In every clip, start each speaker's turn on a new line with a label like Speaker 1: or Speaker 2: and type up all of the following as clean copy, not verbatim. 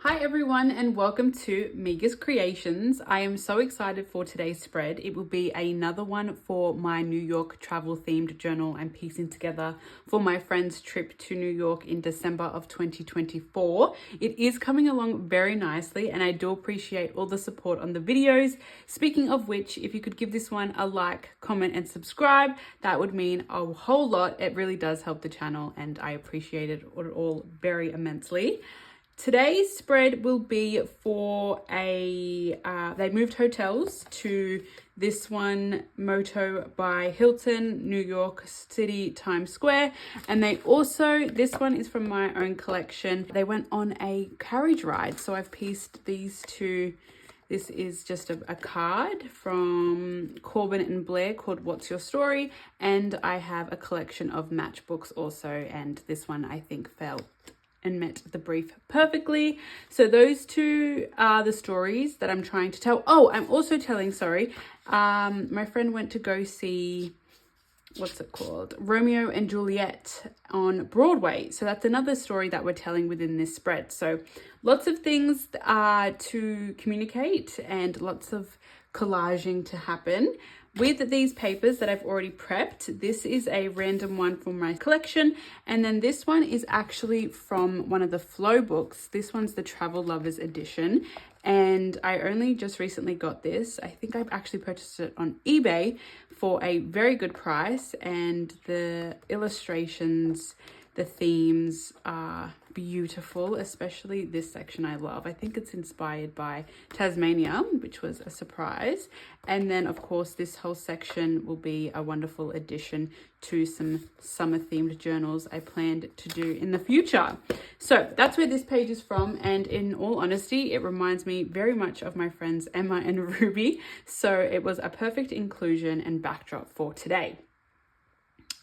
Speaker 1: Hi everyone and welcome to Mega's Creations. I am so excited for today's spread. It will be another one for my New York travel themed journal I'm piecing together for my friend's trip to New York in December of 2024. It is coming along very nicely and I do appreciate all the support on the videos. Speaking of which, if you could give this one a like, comment and subscribe, that would mean a whole lot. It really does help the channel and I appreciate it all very immensely. Today's spread will be for they moved hotels to this one, Moto by Hilton, New York City, Times Square. And they also, this one is from my own collection. They went on a carriage ride. So I've pieced these two. This is just a card from Corbin and Blair called What's Your Story? And I have a collection of matchbooks also. And this one I think felt and met the brief perfectly. So those two are the stories that I'm trying to tell. Oh, I'm also telling, my friend went to go see, what's it called? Romeo and Juliet on Broadway. So that's another story that we're telling within this spread. So lots of things to communicate and lots of collaging to happen. With these papers that I've already prepped, this is a random one from my collection. And then this one is actually from one of the Flow books. This one's the Travel Lovers edition. And I only just recently got this. I think I've actually purchased it on eBay for a very good price. And the illustrations, the themes are beautiful, especially this section I love. I think it's inspired by Tasmania, which was a surprise. And then of course this whole section will be a wonderful addition to some summer themed journals I planned to do in the future. So that's where this page is from, and in all honesty it reminds me very much of my friends Emma and Ruby, so it was a perfect inclusion and backdrop for today.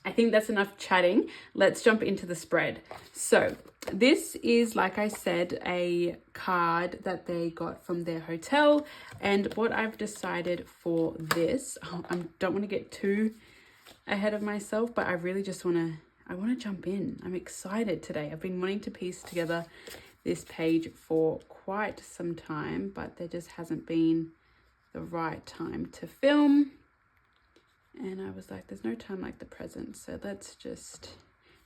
Speaker 1: I think that's enough chatting. Let's jump into the spread. So this is, like I said, a card that they got from their hotel. And what I've decided for this, I don't want to get too ahead of myself, but I really just want to jump in. I'm excited today. I've been wanting to piece together this page for quite some time, but there just hasn't been the right time to film. And I was like, there's no time like the present. So let's just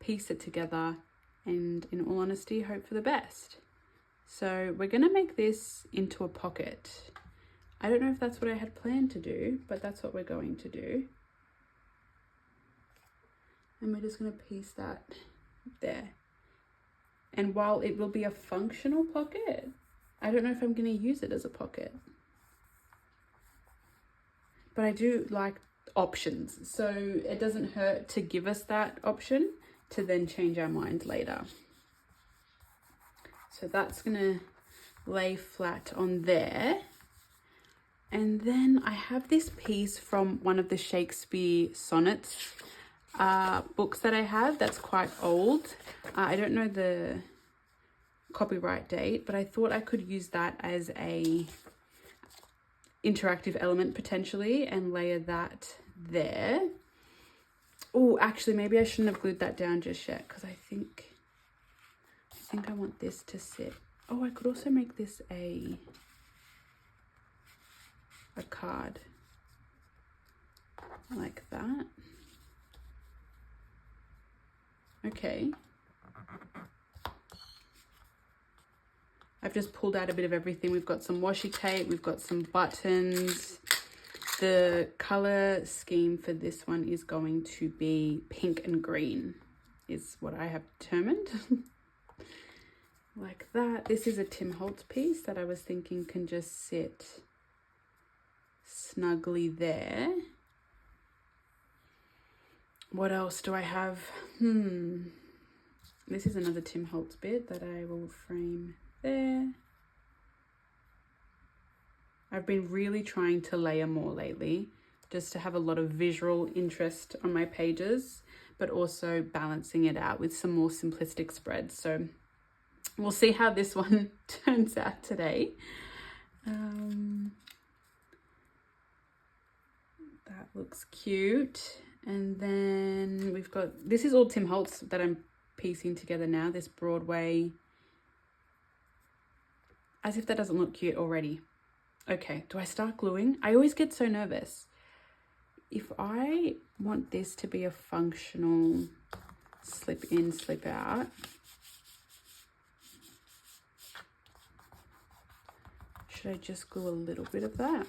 Speaker 1: piece it together and, in all honesty, hope for the best. So we're going to make this into a pocket. I don't know if that's what I had planned to do, but that's what we're going to do. And we're just going to piece that there. And while it will be a functional pocket, I don't know if I'm going to use it as a pocket. But I do like options, so it doesn't hurt to give us that option to then change our mind later. So that's gonna lay flat on there. And then I have this piece from one of the Shakespeare sonnets books that I have that's quite old. I don't know the copyright date, but I thought I could use that as a interactive element potentially and layer that there. Oh, actually maybe I shouldn't have glued that down just yet, because I think I want this to sit. Oh, I could also make this a card like that. Okay, I've just pulled out a bit of everything. We've got some washi tape, we've got some buttons. The color scheme for this one is going to be pink and green, is what I have determined. Like that. This is a Tim Holtz piece that I was thinking can just sit snugly there. What else do I have? This is another Tim Holtz bit that I will frame there. I've been really trying to layer more lately, just to have a lot of visual interest on my pages, but also balancing it out with some more simplistic spreads. So we'll see how this one turns out today. That looks cute. And then we've got, this is all Tim Holtz that I'm piecing together now, this Broadway As if that doesn't look cute already. Okay, do I start gluing? I always get so nervous. If I want this to be a functional slip in, slip out, should I just glue a little bit of that?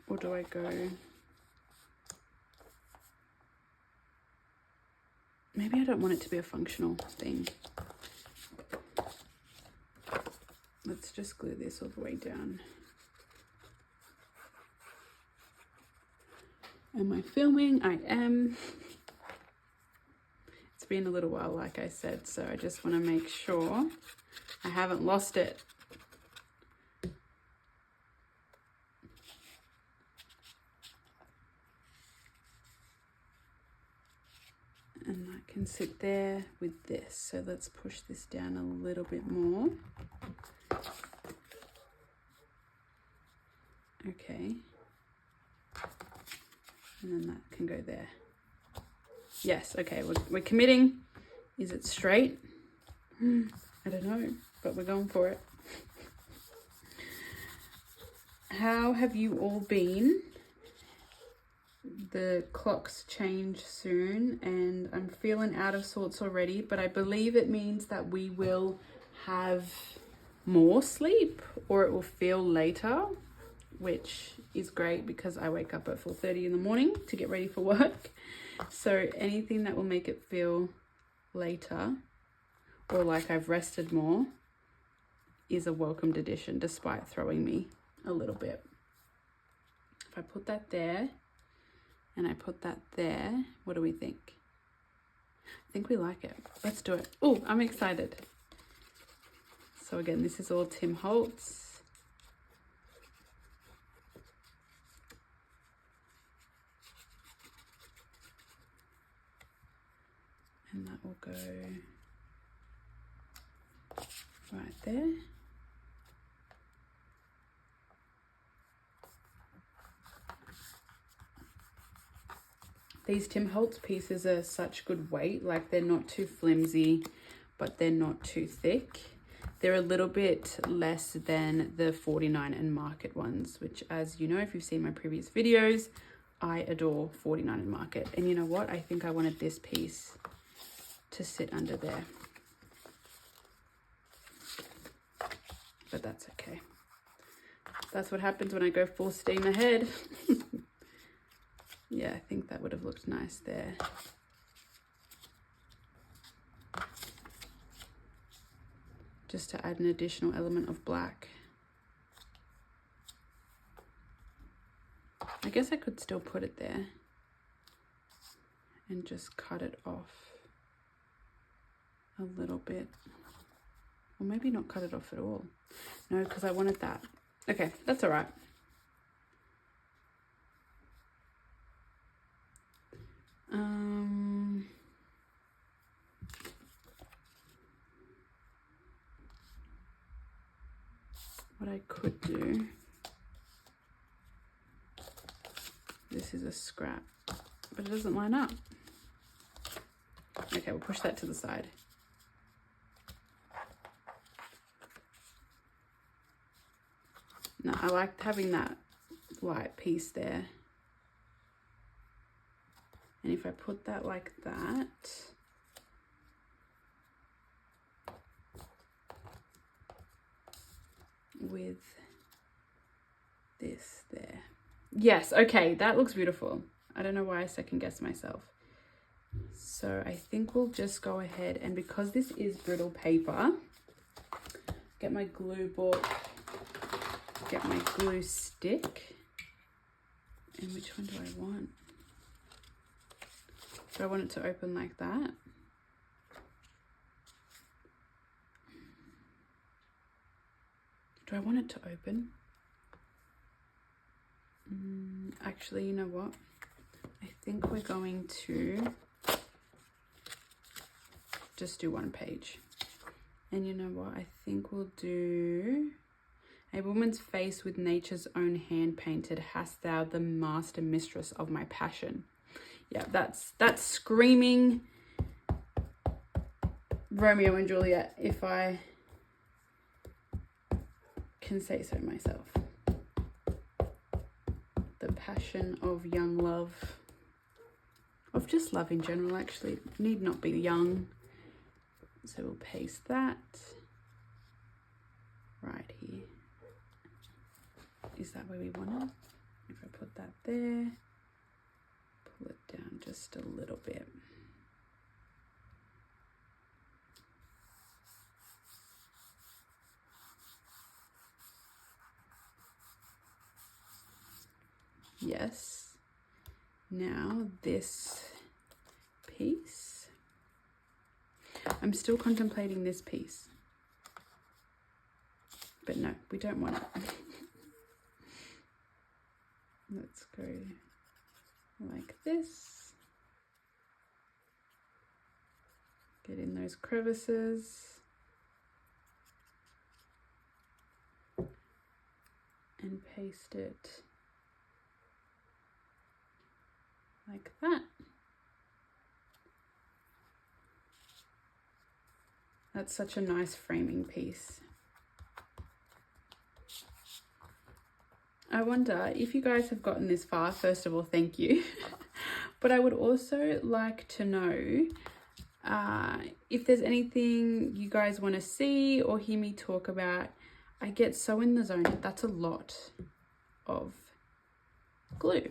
Speaker 1: Or do I go... Maybe I don't want it to be a functional thing. Let's just glue this all the way down. Am I filming? I am. It's been a little while, like I said, so I just want to make sure I haven't lost it. And I can sit there with this. So let's push this down a little bit more. Okay. And then that can go there. Yes, okay, we're committing. Is it straight? I don't know, but we're going for it. How have you all been? The clocks change soon and I'm feeling out of sorts already, but I believe it means that we will have more sleep, or it will feel later, which is great because I wake up at 4:30 in the morning to get ready for work. So anything that will make it feel later or like I've rested more is a welcomed addition, despite throwing me a little bit. If I put that there and I put that there, what do we think? I think we like it. Let's do it. Oh, I'm excited. So again, this is all Tim Holtz. And that will go right there. These Tim Holtz pieces are such good weight, like they're not too flimsy, but they're not too thick. They're a little bit less than the 49 and Market ones, which, as you know, if you've seen my previous videos, I adore 49 and Market. And you know what? I think I wanted this piece to sit under there. But that's okay. That's what happens when I go full steam ahead. Yeah, I think that would have looked nice there. Just to add an additional element of black. I guess I could still put it there and just cut it off a little bit. Or maybe not cut it off at all. No, because I wanted that. Okay, that's all right. What I could do, this is a scrap, but it doesn't line up. Okay, we'll push that to the side. No, I liked having that light piece there. And if I put that like that, with this there. Yes, okay, that looks beautiful. I don't know why I second guessed myself. So I think we'll just go ahead, and because this is brittle paper, get my glue book, get my glue stick, and which one do I want? Do I want it to open like that? Do I want it to open? Actually, you know what? I think we're going to just do one page. And you know what? I think we'll do a woman's face with nature's own hand painted. Hast thou the master mistress of my passion? Yeah, that's screaming Romeo and Juliet, if I can say so myself. The passion of young love, of just love in general, actually. It need not be young. So we'll paste that right here. Is that where we want it? If I put that there, pull it down just a little bit. Yes. Now this piece. I'm still contemplating this piece. But no, we don't want it. Let's go like this. Get in those crevices. And paste it like that. That's such a nice framing piece. I wonder if you guys have gotten this far. First of all, thank you. But I would also like to know if there's anything you guys want to see or hear me talk about. I get so in the zone. That's a lot of glue.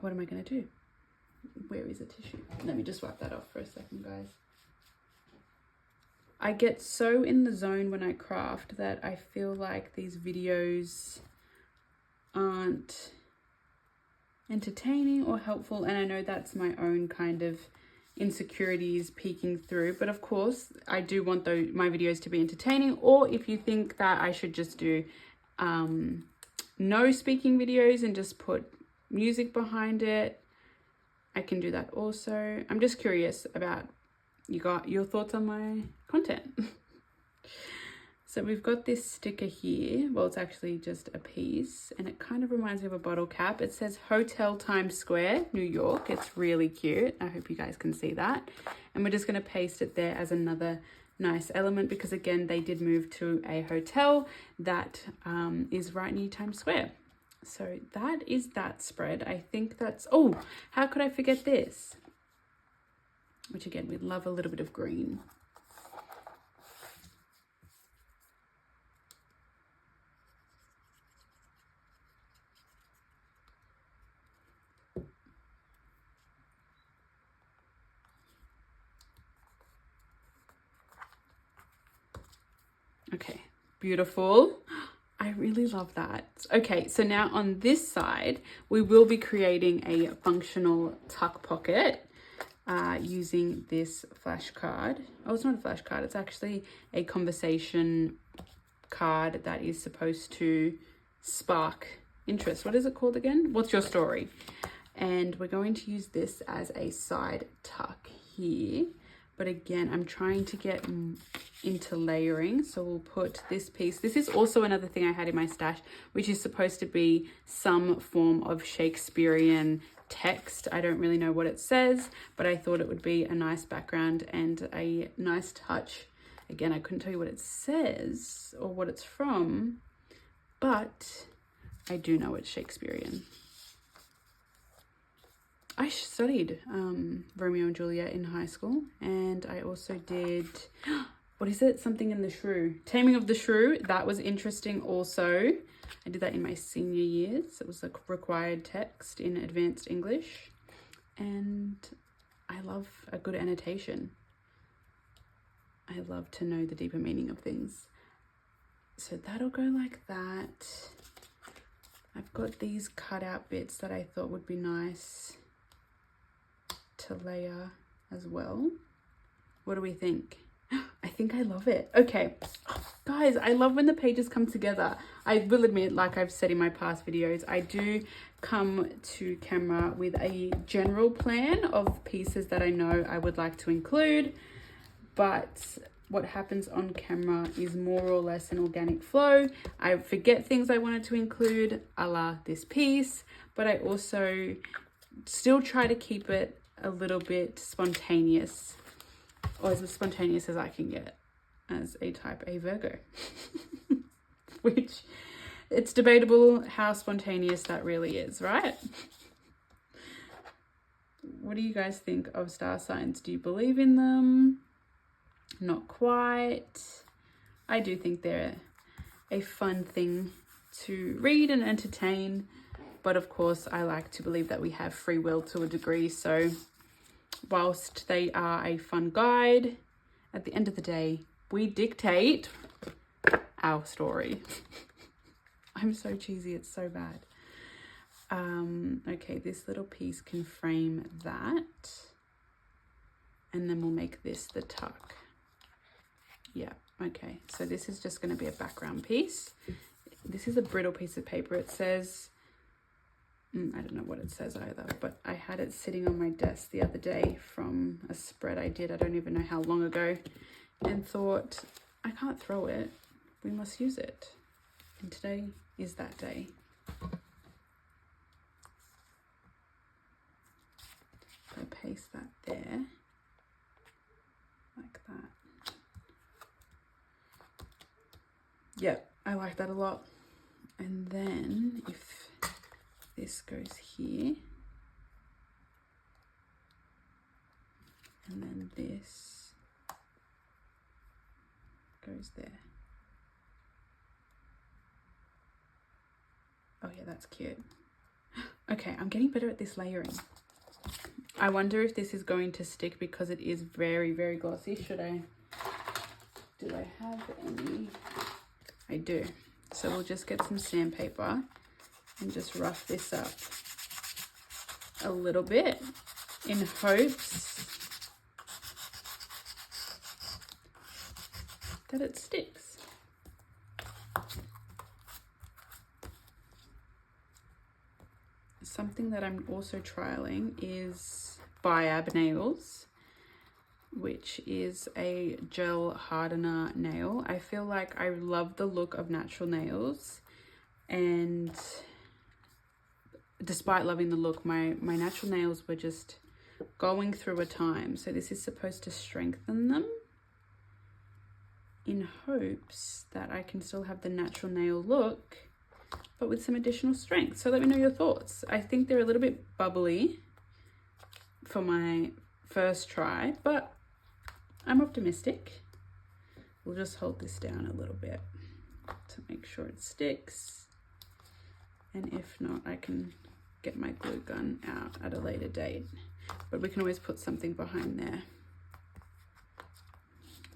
Speaker 1: What am I going to do? Where is the tissue? Let me just wipe that off for a second, guys. I get so in the zone when I craft that I feel like these videos aren't entertaining or helpful, and I know that's my own kind of insecurities peeking through, but of course I do want my videos to be entertaining. Or if you think that I should just do no speaking videos and just put music behind it, I can do that also. I'm just curious about your thoughts on my content. So we've got this sticker here. Well, it's actually just a piece and it kind of reminds me of a bottle cap. It says Hotel Times Square, New York. It's really cute. I hope you guys can see that. And we're just going to paste it there as another nice element because, again, they did move to a hotel that is right near Times Square. So that is that spread. I think that's... Oh, how could I forget this? Which, again, we love a little bit of green. Okay, beautiful. I really love that. Okay, so now on this side, we will be creating a functional tuck pocket using this flashcard. Oh, it's not a flashcard. It's actually a conversation card that is supposed to spark interest. What is it called again? What's your story? And we're going to use this as a side tuck here. But again, I'm trying to get into layering. So we'll put this piece. This is also another thing I had in my stash, which is supposed to be some form of Shakespearean text. I don't really know what it says, but I thought it would be a nice background and a nice touch. Again, I couldn't tell you what it says or what it's from, but I do know it's Shakespearean. I studied Romeo and Juliet in high school, and I also did, what is it? Something in the Shrew. Taming of the Shrew. That was interesting also. I did that in my senior years. It was a required text in advanced English, and I love a good annotation. I love to know the deeper meaning of things. So that'll go like that. I've got these cut out bits that I thought would be nice to layer as well. What do we think? I think I love it. Okay, guys, I love when the pages come together. I will admit, like I've said in my past videos, I do come to camera with a general plan of pieces that I know I would like to include, but what happens on camera is more or less an organic flow. I forget things I wanted to include, a la this piece, but I also still try to keep it a little bit spontaneous. or as spontaneous as I can get as a type A Virgo. Which, it's debatable how spontaneous that really is, right? What do you guys think of star signs? Do you believe in them? Not quite. I do think they're a fun thing to read and entertain, but of course I like to believe that we have free will to a degree, so whilst they are a fun guide, at the end of the day we dictate our story. I'm so cheesy, it's so bad. Okay, this little piece can frame that, and then we'll make this the tuck. Yeah, okay, so this is just going to be a background piece. This is a brittle piece of paper. It says, I don't know what it says either, but I had it sitting on my desk the other day from a spread I did, I don't even know how long ago, and thought, I can't throw it, we must use it. And today is that day. So paste that there, like that. Yep, I like that a lot. And then if this goes here, and then this goes there. Oh yeah, that's cute. Okay, I'm getting better at this layering. I wonder if this is going to stick because it is very, very glossy. Do I have any? I do. So we'll just get some sandpaper and just rough this up a little bit in hopes that it sticks. Something that I'm also trialing is Biab nails, which is a gel hardener nail. I feel like I love the look of natural nails, and despite loving the look, my natural nails were just going through a time. So this is supposed to strengthen them in hopes that I can still have the natural nail look, but with some additional strength. So let me know your thoughts. I think they're a little bit bubbly for my first try, but I'm optimistic. We'll just hold this down a little bit to make sure it sticks. And if not, I can get my glue gun out at a later date. But we can always put something behind there.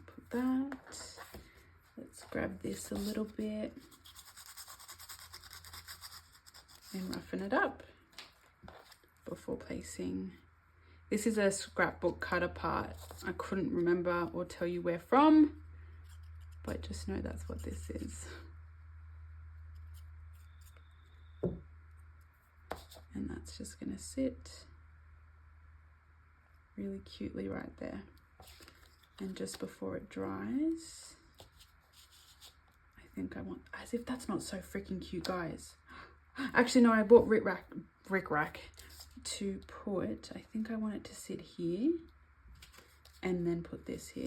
Speaker 1: Put that. Let's grab this a little bit and roughen it up before placing. This is a scrapbook cut apart. I couldn't remember or tell you where from, but just know that's what this is. And that's just gonna sit really cutely right there. And just before it dries, I think I want, as if that's not so freaking cute, guys. Actually, no, I bought Rick Rack to put, I think I want it to sit here and then put this here,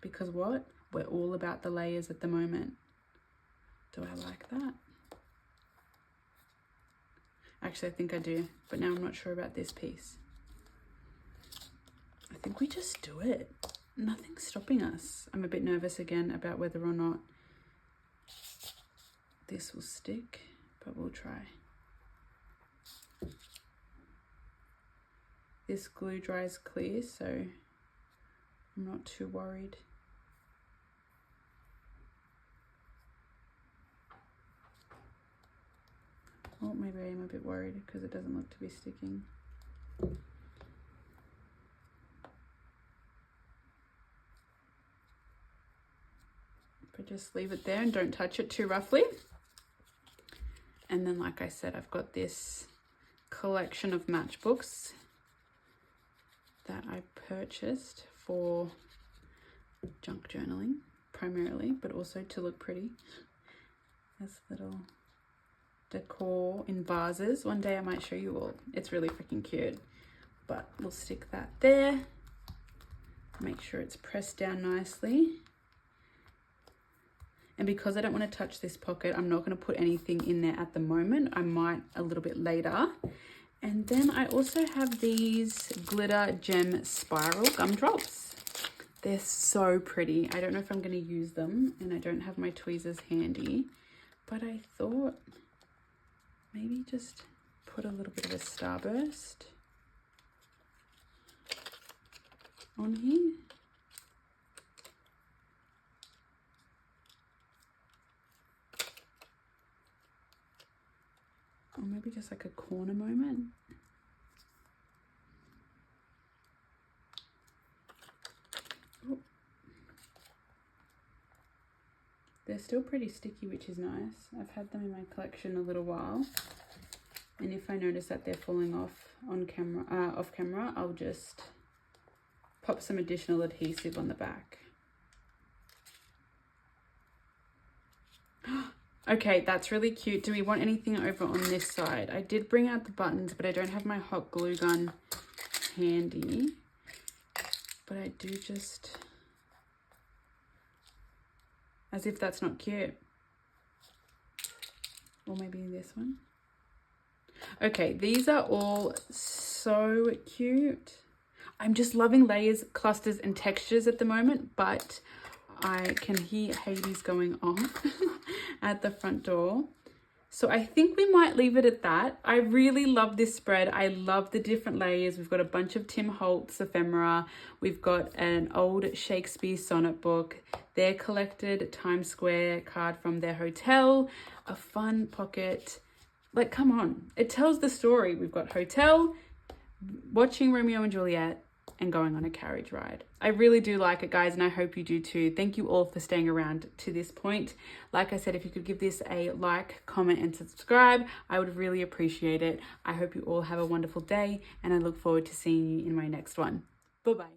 Speaker 1: because what? We're all about the layers at the moment. Do I like that? Actually, I think I do, but now I'm not sure about this piece. I think we just do it. Nothing's stopping us. I'm a bit nervous again about whether or not this will stick, but we'll try. This glue dries clear, so I'm not too worried. Oh, maybe I am a bit worried because it doesn't look to be sticking. But just leave it there and don't touch it too roughly. And then, like I said, I've got this collection of matchbooks that I purchased for junk journaling primarily, but also to look pretty. This little decor in vases. One day I might show you all. It's really freaking cute, but we'll stick that there. Make sure it's pressed down nicely. And because I don't want to touch this pocket, I'm not going to put anything in there at the moment. I might a little bit later. And then I also have these glitter gem spiral gumdrops. They're so pretty. I don't know if I'm going to use them, and I don't have my tweezers handy, but I thought maybe just put a little bit of a starburst on here. Or maybe just like a corner moment. Oh. They're still pretty sticky, which is nice. I've had them in my collection a little while. And if I notice that they're falling off on camera, off camera, I'll just pop some additional adhesive on the back. Okay, that's really cute. Do we want anything over on this side? I did bring out the buttons, but I don't have my hot glue gun handy. But I do just, as if that's not cute. Or maybe this one. Okay, these are all so cute. I'm just loving layers, clusters, and textures at the moment, but I can hear Hades going off at the front door. So I think we might leave it at that. I really love this spread. I love the different layers. We've got a bunch of Tim Holtz ephemera. We've got an old Shakespeare sonnet book, their collected Times Square card from their hotel, a fun pocket. Like, come on. It tells the story. We've got hotel, watching Romeo and Juliet, and going on a carriage ride. I really do like it, guys, and I hope you do too. Thank you all for staying around to this point. Like I said, if you could give this a like, comment, and subscribe, I would really appreciate it. I hope you all have a wonderful day, and I look forward to seeing you in my next one. Bye-bye.